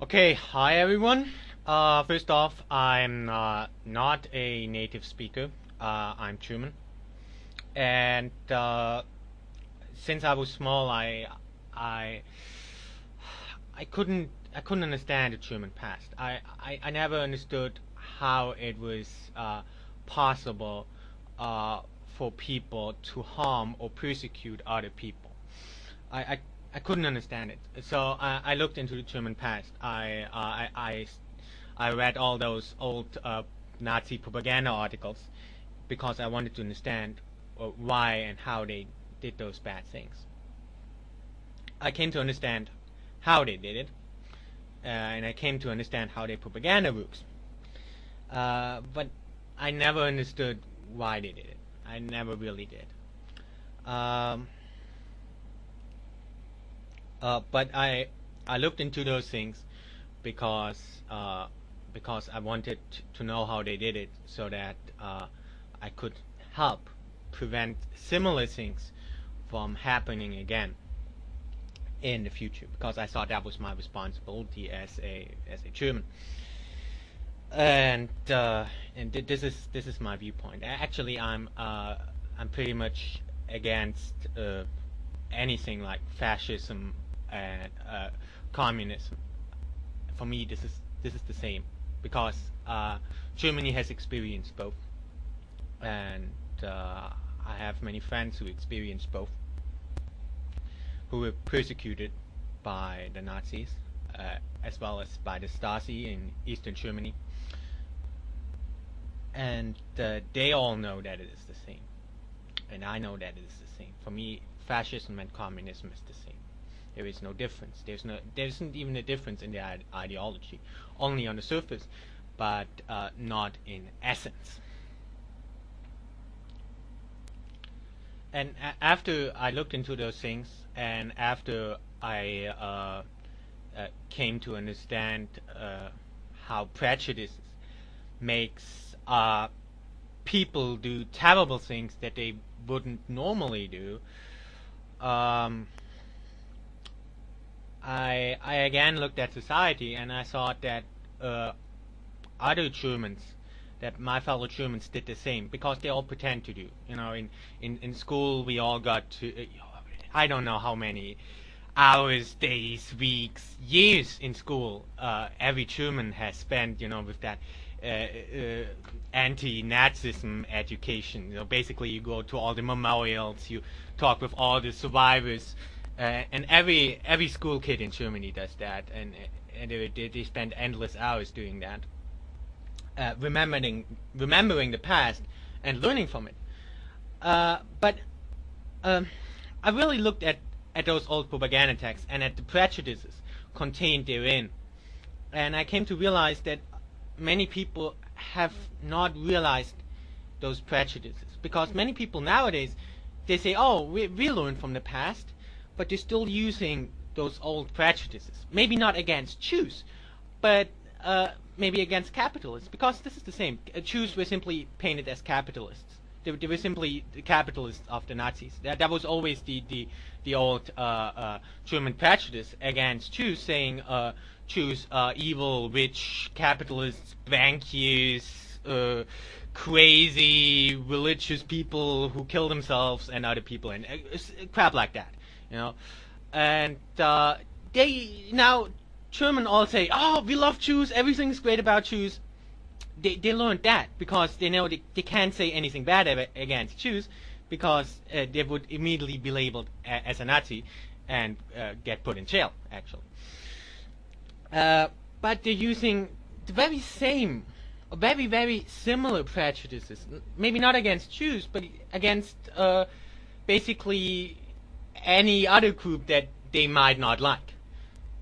Okay, hi everyone. First off, I'm not a native speaker. I'm German, and since I was small, I, I couldn't understand the German past. I never understood how it was possible uh, for people to harm or persecute other people. I, I, I couldn't understand it. So I looked into the German past. I read all those old Nazi propaganda articles because I wanted to understand why and how they did those bad things. I came to understand how they did it, and I came to understand how their propaganda works. But I never understood why they did it. I never really did. Um, but I looked into those things because because I wanted to know how they did it, so that I could help prevent similar things from happening again in the future. Because I thought that was my responsibility as a German. And this is my viewpoint. Actually, I'm pretty much against anything like fascism and communism. For me, this is the same, because Germany has experienced both, and I have many friends who experienced both, who were persecuted by the Nazis, as well as by the Stasi in Eastern Germany, and they all know that it is the same, and I know that it is the same. For me, fascism and communism is the same. There is no difference. There isn't even a difference in the ideology, only on the surface, but not in essence. And after I looked into those things, and after I came to understand how prejudice makes people do terrible things that they wouldn't normally do, I again looked at society, and I thought that other Germans, that my fellow Germans did the same, because they all pretend to do. You know, in school we all got to, I don't know how many hours, days, weeks, years in school every German has spent, with that anti-Nazism education. Basically you go to all the memorials, you talk with all the survivors, and every school kid in Germany does that, and they spend endless hours doing that, remembering the past and learning from it. But I really looked at those old propaganda texts and at the prejudices contained therein, and I came to realize that many people have not realized those prejudices, because many people nowadays, they say, oh, we learned from the past, but they're still using those old prejudices. Maybe not against Jews, but maybe against capitalists, because this is the same. Jews were simply painted as capitalists. They were simply the capitalists of the Nazis. That was always the old German prejudice against Jews, saying Jews are evil, rich, capitalists, bankiers, crazy religious people who kill themselves and other people, and crap like that. And they now, German all say, oh, we love Jews, everything's great about Jews. They learned that because they know they can't say anything bad against Jews, because they would immediately be labeled as a Nazi and get put in jail, actually. But they're using the very same, very, very similar prejudices, maybe not against Jews, but against basically any other group that they might not like,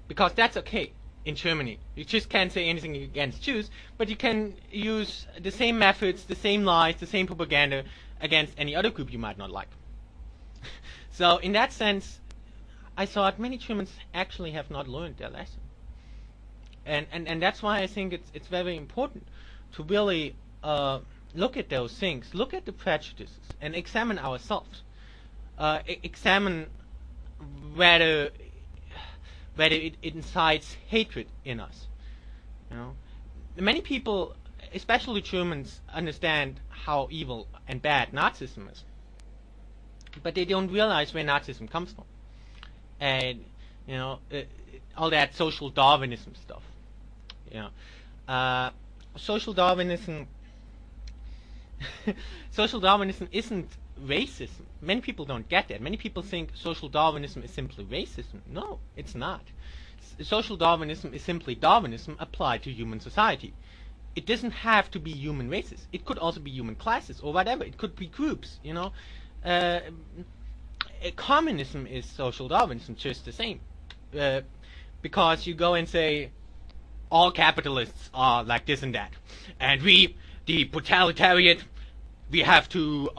because that's okay in Germany. You just can't say anything against Jews, but you can use the same methods, the same lies, the same propaganda against any other group you might not like. So in that sense, I thought many Germans actually have not learned their lesson, and that's why I think it's very important to really look at those things, look at the prejudices, and examine ourselves. Examine whether whether it incites hatred in us. You know, many people, especially Germans, understand how evil and bad Nazism is, but they don't realize where Nazism comes from, and you know, all that social Darwinism stuff. You know, social Darwinism. Social Darwinism isn't racism. Many people don't get that. Many people think social Darwinism is simply racism. No, it's not. Social Darwinism is simply Darwinism applied to human society. It doesn't have to be human races. It could also be human classes or whatever. It could be groups, you know. Communism is social Darwinism, just the same. Because you go and say, all capitalists are like this and that. And we, the proletariat, we have to,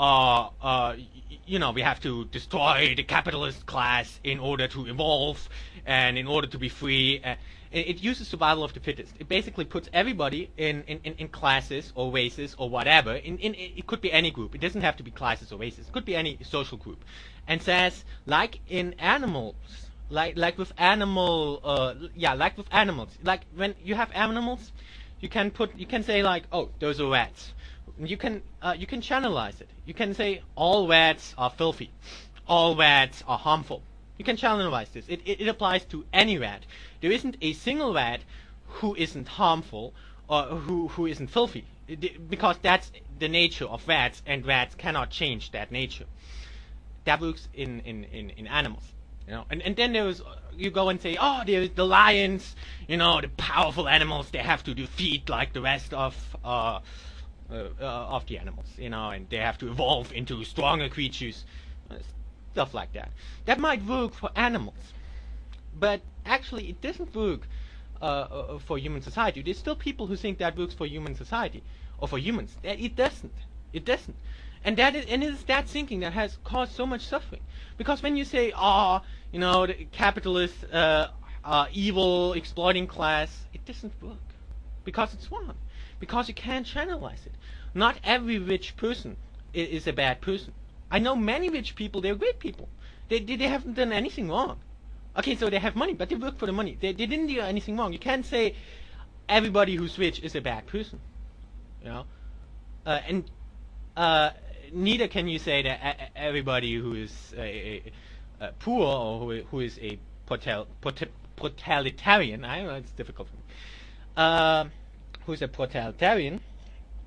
you know, we have to destroy the capitalist class in order to evolve and in order to be free. It uses survival of the fittest. It basically puts everybody in classes or races or whatever. It could be any group. It doesn't have to be classes or races. It could be any social group. And says, like in animals, like with animal, like with animals, like when you have animals, you can say like, oh, those are rats. You can channelize it. You can say all rats are filthy, all rats are harmful. You can channelize this. It applies to any rat. There isn't a single rat who isn't harmful or who isn't filthy, because that's the nature of rats, and rats cannot change that nature. That works in animals. You know, and then you go and say, oh, there's the lions, you know, the powerful animals, they have to defeat like the rest of the animals, you know, and they have to evolve into stronger creatures, stuff like that. That might work for animals, but actually it doesn't work for human society. There's still people who think that works for human society or for humans. It doesn't. It doesn't. And it's that thinking that has caused so much suffering. Because when you say, oh, you know, the capitalist, evil, exploiting class, it doesn't work. Because it's wrong. Because you can't channelize it. Not every rich person is a bad person. I know many rich people, they're great people. They haven't done anything wrong. Okay, so they have money, but they work for the money. They didn't do anything wrong. You can't say everybody who's rich is a bad person. You know? Neither can you say that everybody who is poor or who is a proletarian, I don't know, it's difficult for me, who's a proletarian